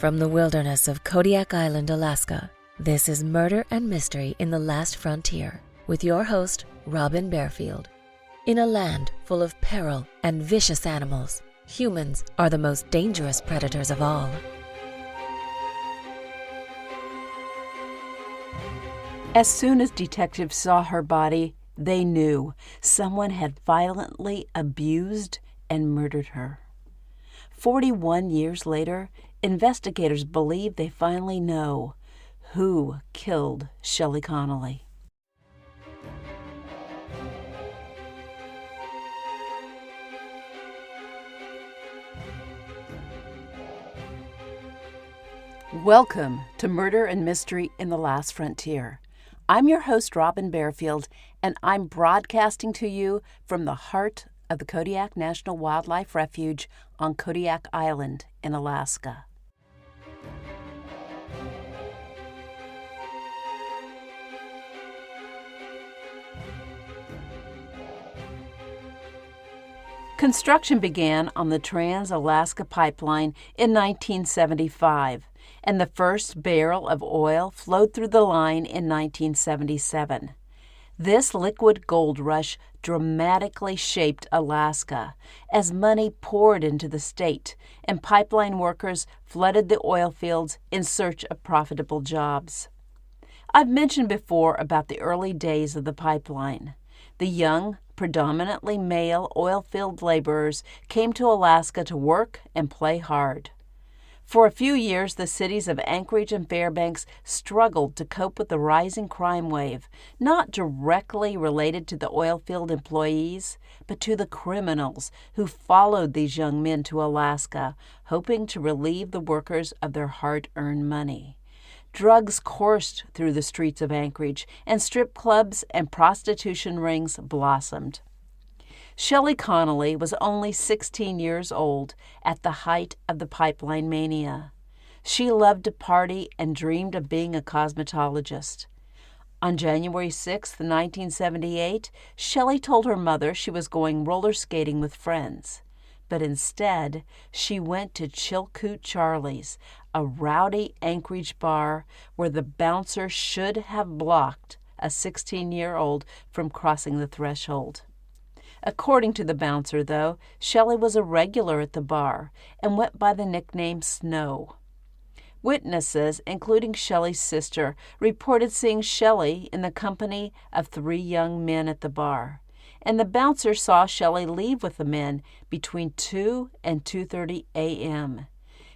From the wilderness of Kodiak Island, Alaska, this is Murder and Mystery in the Last Frontier with your host, Robin Barefield. In a land full of peril and vicious animals, humans are the most dangerous predators of all. As soon as detectives saw her body, they knew someone had violently abused and murdered her. 41 years later, investigators believe they finally know who killed Shelley Connolly. Welcome to Murder and Mystery in the Last Frontier. I'm your host, Robin Barefield, and I'm broadcasting to you from the heart of the Kodiak National Wildlife Refuge on Kodiak Island in Alaska. Construction began on the Trans-Alaska Pipeline in 1975, and the first barrel of oil flowed through the line in 1977. This liquid gold rush dramatically shaped Alaska as money poured into the state and pipeline workers flooded the oil fields in search of profitable jobs. I've mentioned before about the early days of the pipeline. The young, predominantly male oil field laborers came to Alaska to work and play hard. For a few years, the cities of Anchorage and Fairbanks struggled to cope with the rising crime wave, not directly related to the oil field employees, but to the criminals who followed these young men to Alaska, hoping to relieve the workers of their hard-earned money. Drugs coursed through the streets of Anchorage, and strip clubs and prostitution rings blossomed. Shelley Connolly was only 16 years old at the height of the pipeline mania. She loved to party and dreamed of being a cosmetologist. On January 6, 1978, Shelley told her mother she was going roller skating with friends. But instead, she went to Chilkoot Charlie's, a rowdy Anchorage bar where the bouncer should have blocked a 16-year-old from crossing the threshold. According to the bouncer, though, Shelley was a regular at the bar and went by the nickname Snow. Witnesses, including Shelley's sister, reported seeing Shelley in the company of 3 young men at the bar, and the bouncer saw Shelley leave with the men between 2 and 2:30 a.m.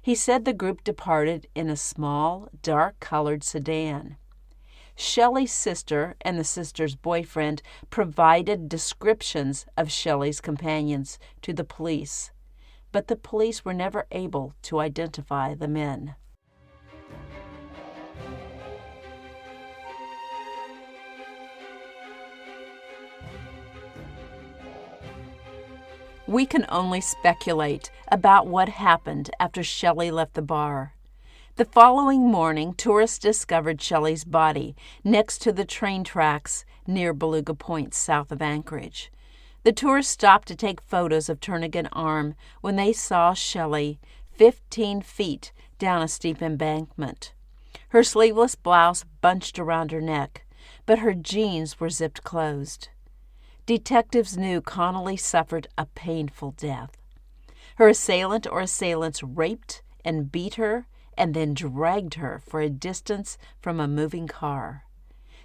He said the group departed in a small, dark-colored sedan. Shelley's sister and the sister's boyfriend provided descriptions of Shelley's companions to the police, but the police were never able to identify the men. We can only speculate about what happened after Shelley left the bar. The following morning, tourists discovered Shelley's body next to the train tracks near Beluga Point, south of Anchorage. The tourists stopped to take photos of Turnagain Arm when they saw Shelley 15 feet down a steep embankment. Her sleeveless blouse bunched around her neck, but her jeans were zipped closed. Detectives knew Connolly suffered a painful death. Her assailant or assailants raped and beat her and then dragged her for a distance from a moving car.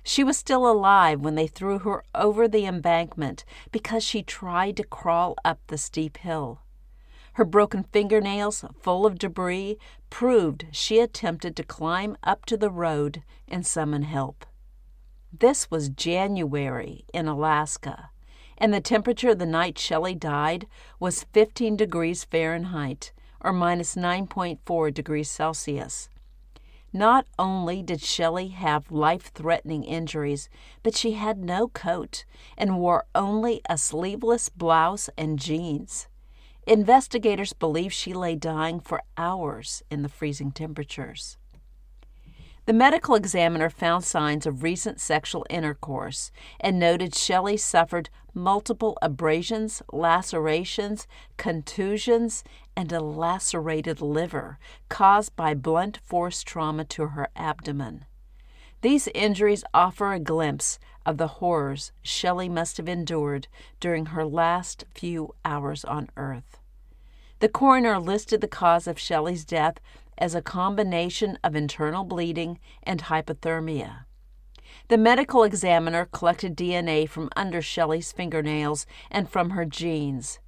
She was still alive when they threw her over the embankment because she tried to crawl up the steep hill. Her broken fingernails, full of debris, proved she attempted to climb up to the road and summon help. This was January in Alaska, and the temperature the night Shelley died was 15 degrees Fahrenheit, or minus 9.4 degrees Celsius. Not only did Shelley have life-threatening injuries, but she had no coat and wore only a sleeveless blouse and jeans. Investigators believe she lay dying for hours in the freezing temperatures. The medical examiner found signs of recent sexual intercourse and noted Shelley suffered multiple abrasions, lacerations, contusions, and a lacerated liver caused by blunt force trauma to her abdomen. These injuries offer a glimpse of the horrors Shelley must have endured during her last few hours on Earth. The coroner listed the cause of Shelley's death as a combination of internal bleeding and hypothermia. The medical examiner collected DNA from under Shelley's fingernails and from her jeans.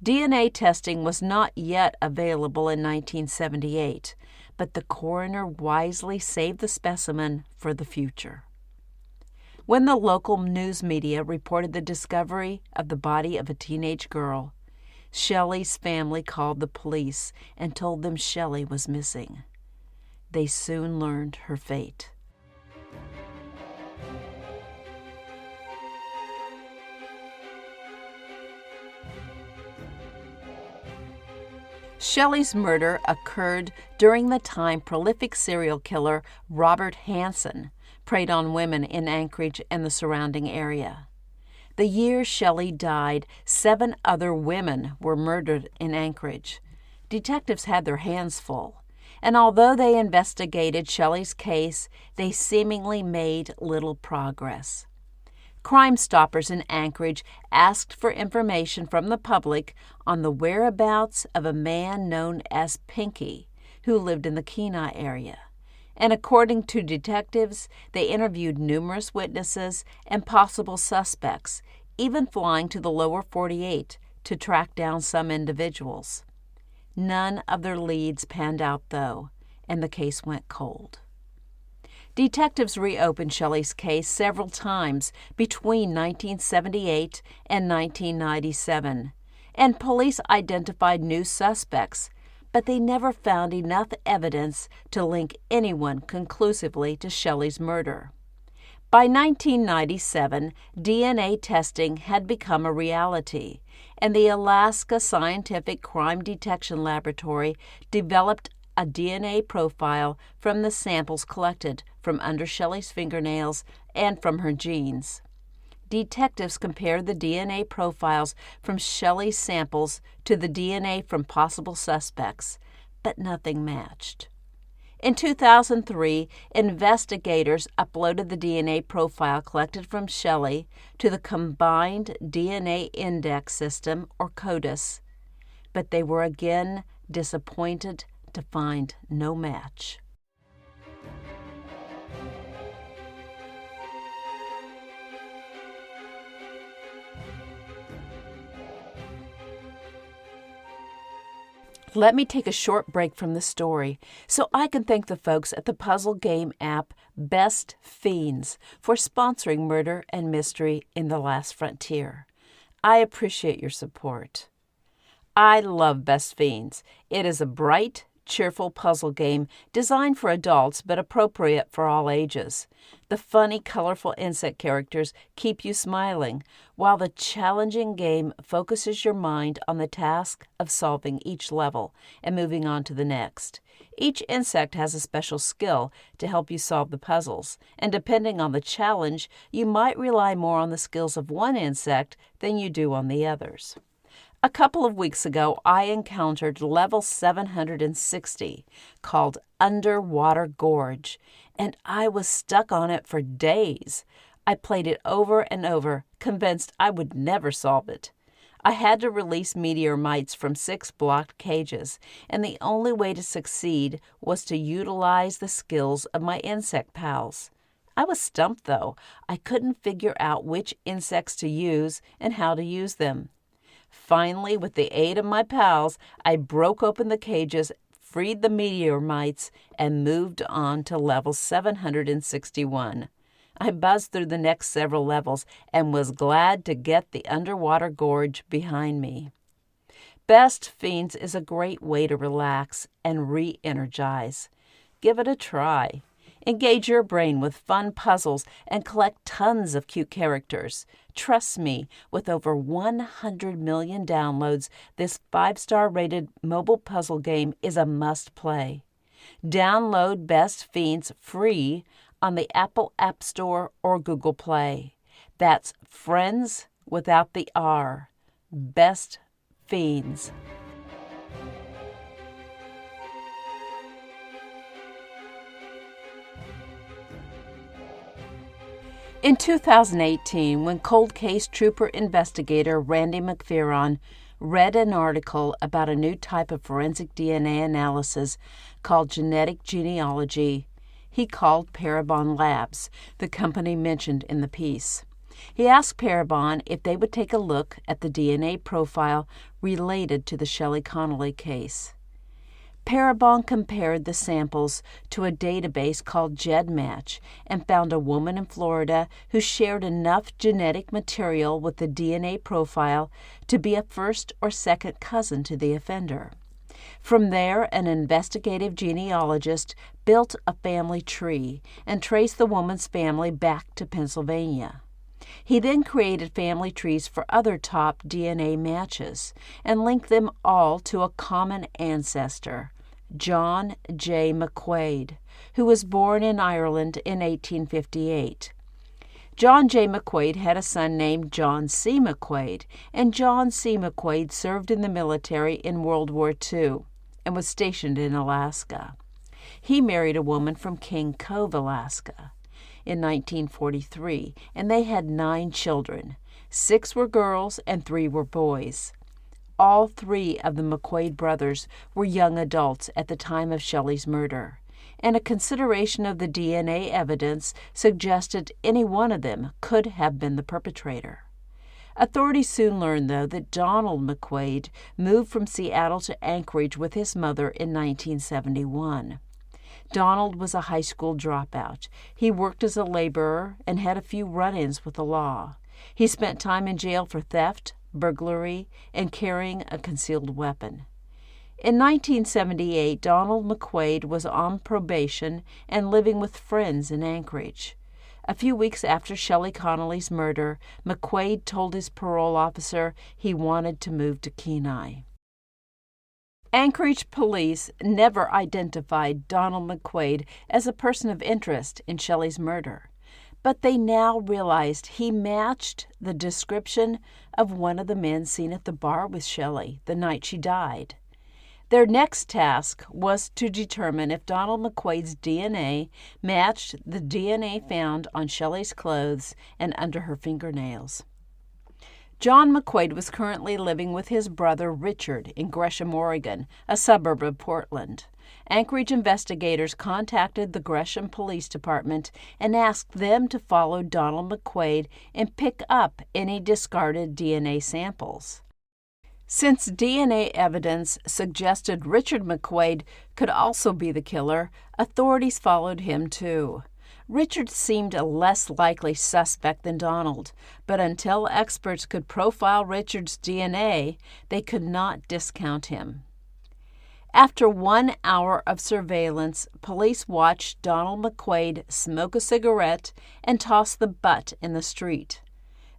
DNA testing was not yet available in 1978, but the coroner wisely saved the specimen for the future. When the local news media reported the discovery of the body of a teenage girl, Shelley's family called the police and told them Shelley was missing. They soon learned her fate. Shelley's murder occurred during the time prolific serial killer Robert Hansen preyed on women in Anchorage and the surrounding area. The year Shelley died, 7 other women were murdered in Anchorage. Detectives had their hands full, and although they investigated Shelley's case, they seemingly made little progress. Crime Stoppers in Anchorage asked for information from the public on the whereabouts of a man known as Pinky, who lived in the Kenai area. And according to detectives, they interviewed numerous witnesses and possible suspects, even flying to the lower 48 to track down some individuals. None of their leads panned out, though, and the case went cold. Detectives reopened Shelley's case several times between 1978 and 1997, and police identified new suspects, but they never found enough evidence to link anyone conclusively to Shelley's murder. By 1997, DNA testing had become a reality, and the Alaska Scientific Crime Detection Laboratory developed a DNA profile from the samples collected from under Shelley's fingernails and from her jeans. Detectives compared the DNA profiles from Shelley's samples to the DNA from possible suspects, but nothing matched. In 2003, investigators uploaded the DNA profile collected from Shelley to the Combined DNA Index System, or CODIS, but they were again disappointed to find no match. Let me take a short break from the story so I can thank the folks at the puzzle game app Best Fiends for sponsoring Murder and Mystery in the Last Frontier. I appreciate your support. I love Best Fiends. It is a bright, cheerful puzzle game designed for adults but appropriate for all ages. The funny, colorful insect characters keep you smiling, while the challenging game focuses your mind on the task of solving each level and moving on to the next. Each insect has a special skill to help you solve the puzzles, and depending on the challenge, you might rely more on the skills of one insect than you do on the others. A couple of weeks ago, I encountered level 760, called Underwater Gorge, and I was stuck on it for days. I played it over and over, convinced I would never solve it. I had to release meteor mites from 6 blocked cages, and the only way to succeed was to utilize the skills of my insect pals. I was stumped, though. I couldn't figure out which insects to use and how to use them. Finally, with the aid of my pals, I broke open the cages, freed the meteor mites, and moved on to level 761. I buzzed through the next several levels and was glad to get the underwater gorge behind me. Best Fiends is a great way to relax and re-energize. Give it a try. Engage your brain with fun puzzles and collect tons of cute characters. Trust me, with over 100 million downloads, this 5-star rated mobile puzzle game is a must-play. Download Best Fiends free on the Apple App Store or Google Play. That's Friends without the R. Best Fiends. In 2018, when cold case trooper investigator Randy McPherron read an article about a new type of forensic DNA analysis called genetic genealogy, he called Parabon Labs, the company mentioned in the piece. He asked Parabon if they would take a look at the DNA profile related to the Shelley Connolly case. Parabon compared the samples to a database called GEDmatch and found a woman in Florida who shared enough genetic material with the DNA profile to be a first or second cousin to the offender. From there, an investigative genealogist built a family tree and traced the woman's family back to Pennsylvania. He then created family trees for other top DNA matches and linked them all to a common ancestor, John J. McQuaid, who was born in Ireland in 1858. John J. McQuaid had a son named John C. McQuaid, and John C. McQuaid served in the military in World War II and was stationed in Alaska. He married a woman from King Cove, Alaska, in 1943, and they had 9 children. 6 were girls and 3 were boys. All 3 of the McQuaid brothers were young adults at the time of Shelley's murder, and a consideration of the DNA evidence suggested any one of them could have been the perpetrator. Authorities soon learned, though, that Donald McQuaid moved from Seattle to Anchorage with his mother in 1971. Donald was a high school dropout. He worked as a laborer and had a few run-ins with the law. He spent time in jail for theft, burglary, and carrying a concealed weapon. In 1978, Donald McQuaid was on probation and living with friends in Anchorage. A few weeks after Shelley Connolly's murder, McQuaid told his parole officer he wanted to move to Kenai. Anchorage police never identified Donald McQuaid as a person of interest in Shelley's murder, but they now realized he matched the description of one of the men seen at the bar with Shelley the night she died. Their next task was to determine if Donald McQuaid's DNA matched the DNA found on Shelley's clothes and under her fingernails. John McQuaid was currently living with his brother Richard in Gresham, Oregon, a suburb of Portland. Anchorage investigators contacted the Gresham Police Department and asked them to follow Donald McQuaid and pick up any discarded DNA samples. Since DNA evidence suggested Richard McQuaid could also be the killer, authorities followed him too. Richard seemed a less likely suspect than Donald, but until experts could profile Richard's DNA, they could not discount him. After 1 hour of surveillance, police watched Donald McQuaid smoke a cigarette and toss the butt in the street.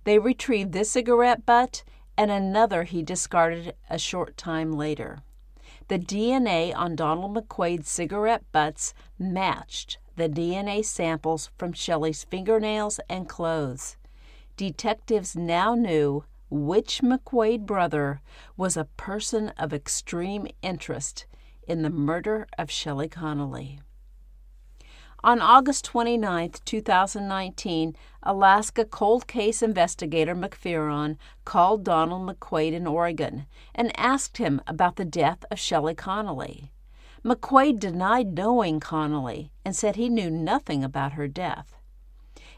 They retrieved this cigarette butt and another he discarded a short time later. The DNA on Donald McQuaid's cigarette butts matched the DNA samples from Shelley's fingernails and clothes. Detectives now knew which McQuaid brother was a person of extreme interest in the murder of Shelley Connolly. On August 29, 2019, Alaska cold case investigator McPherron called Donald McQuaid in Oregon and asked him about the death of Shelley Connolly. McQuaid denied knowing Connolly and said he knew nothing about her death.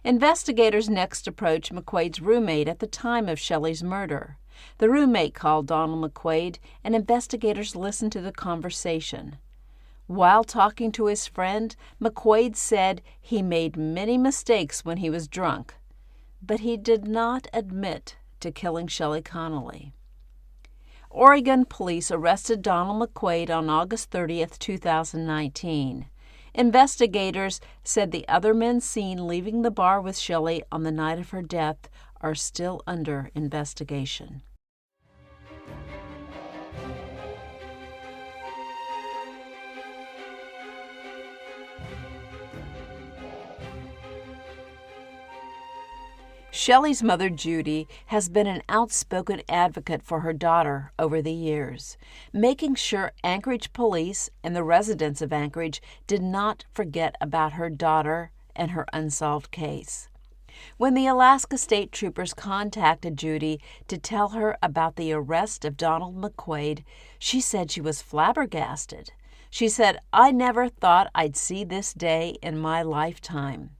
Investigators next approached McQuaid's roommate at the time of Shelley's murder. The roommate called Donald McQuaid, and investigators listened to the conversation. While talking to his friend, McQuaid said he made many mistakes when he was drunk, but he did not admit to killing Shelley Connolly. Oregon police arrested Donald McQuaid on August 30, 2019. Investigators said the other men seen leaving the bar with Shelley on the night of her death are still under investigation. Shelley's mother, Judy, has been an outspoken advocate for her daughter over the years, making sure Anchorage police and the residents of Anchorage did not forget about her daughter and her unsolved case. When the Alaska State Troopers contacted Judy to tell her about the arrest of Donald McQuaid, she said she was flabbergasted. She said, "I never thought I'd see this day in my lifetime."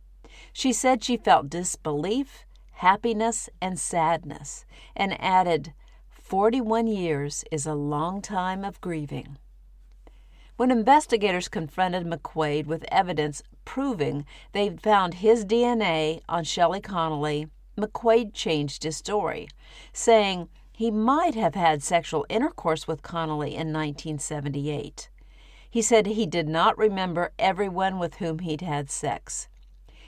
She said she felt disbelief, happiness, and sadness, and added, 41 years is a long time of grieving. When investigators confronted McQuaid with evidence proving they'd found his DNA on Shelley Connolly, McQuaid changed his story, saying he might have had sexual intercourse with Connolly in 1978. He said he did not remember everyone with whom he'd had sex.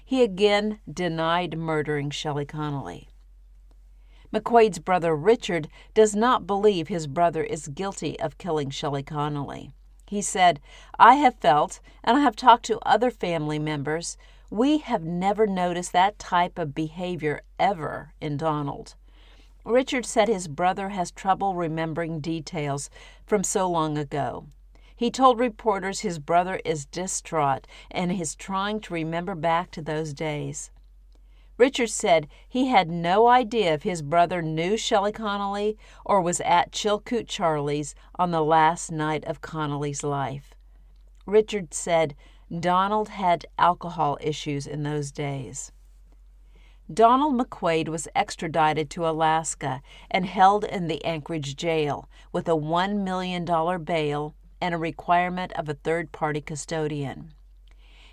He again denied murdering Shelley Connolly. McQuaid's brother Richard does not believe his brother is guilty of killing Shelley Connolly. He said, "I have felt, and I have talked to other family members, we have never noticed that type of behavior ever in Donald." Richard said his brother has trouble remembering details from so long ago. He told reporters his brother is distraught and is trying to remember back to those days. Richard said he had no idea if his brother knew Shelley Connolly or was at Chilkoot Charlie's on the last night of Connolly's life. Richard said Donald had alcohol issues in those days. Donald McQuaid was extradited to Alaska and held in the Anchorage jail with a $1 million bail and a requirement of a third-party custodian.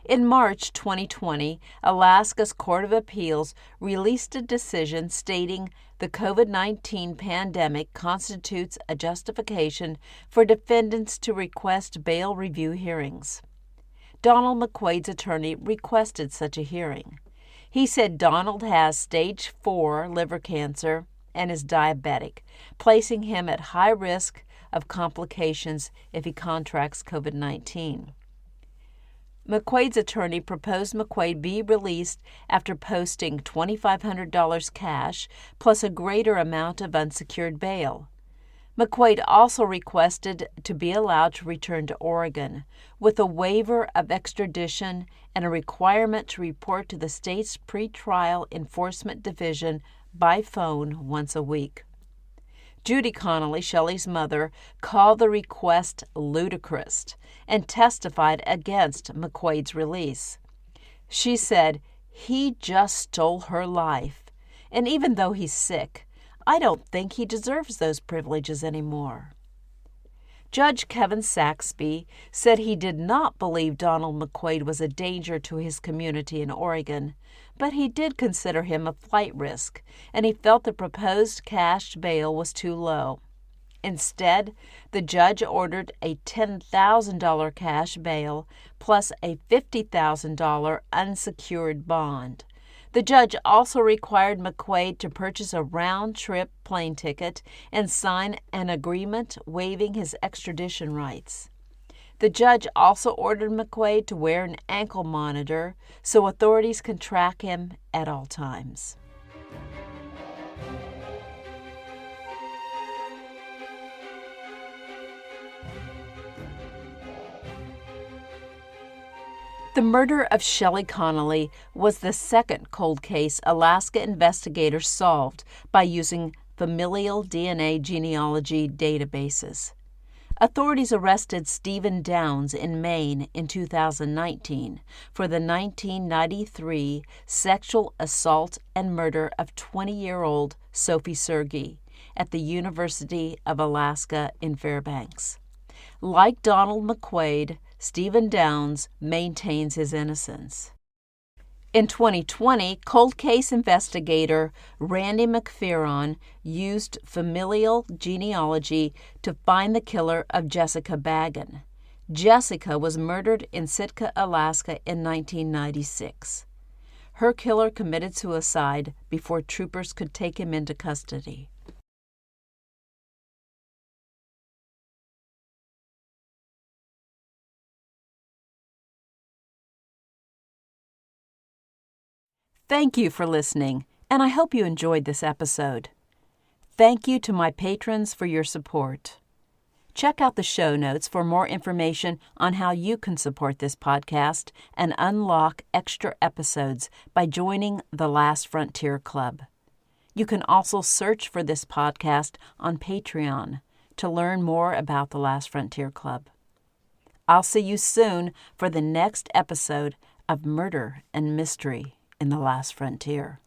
In March 2020, Alaska's Court of Appeals released a decision stating the COVID-19 pandemic constitutes a justification for defendants to request bail review hearings. Donald McQuaid's attorney requested such a hearing. He said Donald has stage 4 liver cancer and is diabetic, placing him at high risk of complications if he contracts COVID-19. McQuaid's attorney proposed McQuaid be released after posting $2,500 cash plus a greater amount of unsecured bail. McQuaid also requested to be allowed to return to Oregon, with a waiver of extradition and a requirement to report to the state's pretrial enforcement division by phone once a week. Judy Connolly, Shelley's mother, called the request ludicrous and testified against McQuaid's release. She said, "He just stole her life, and even though he's sick, I don't think he deserves those privileges anymore." Judge Kevin Saxby said he did not believe Donald McQuaid was a danger to his community in Oregon, but he did consider him a flight risk, and he felt the proposed cash bail was too low. Instead, the judge ordered a $10,000 cash bail plus a $50,000 unsecured bond. The judge also required McQuaid to purchase a round-trip plane ticket and sign an agreement waiving his extradition rights. The judge also ordered McQuaid to wear an ankle monitor so authorities can track him at all times. The murder of Shelley Connolly was the second cold case Alaska investigators solved by using familial DNA genealogy databases. Authorities arrested Stephen Downs in Maine in 2019 for the 1993 sexual assault and murder of 20-year-old Sophie Sergey at the University of Alaska in Fairbanks. Like Donald McQuaid, Stephen Downs maintains his innocence. In 2020, cold case investigator Randy McPherron used familial genealogy to find the killer of Jessica Baggin. Jessica was murdered in Sitka, Alaska in 1996. Her killer committed suicide before troopers could take him into custody. Thank you for listening, and I hope you enjoyed this episode. Thank you to my patrons for your support. Check out the show notes for more information on how you can support this podcast and unlock extra episodes by joining the Last Frontier Club. You can also search for this podcast on Patreon to learn more about the Last Frontier Club. I'll see you soon for the next episode of Murder and Mystery in the Last Frontier.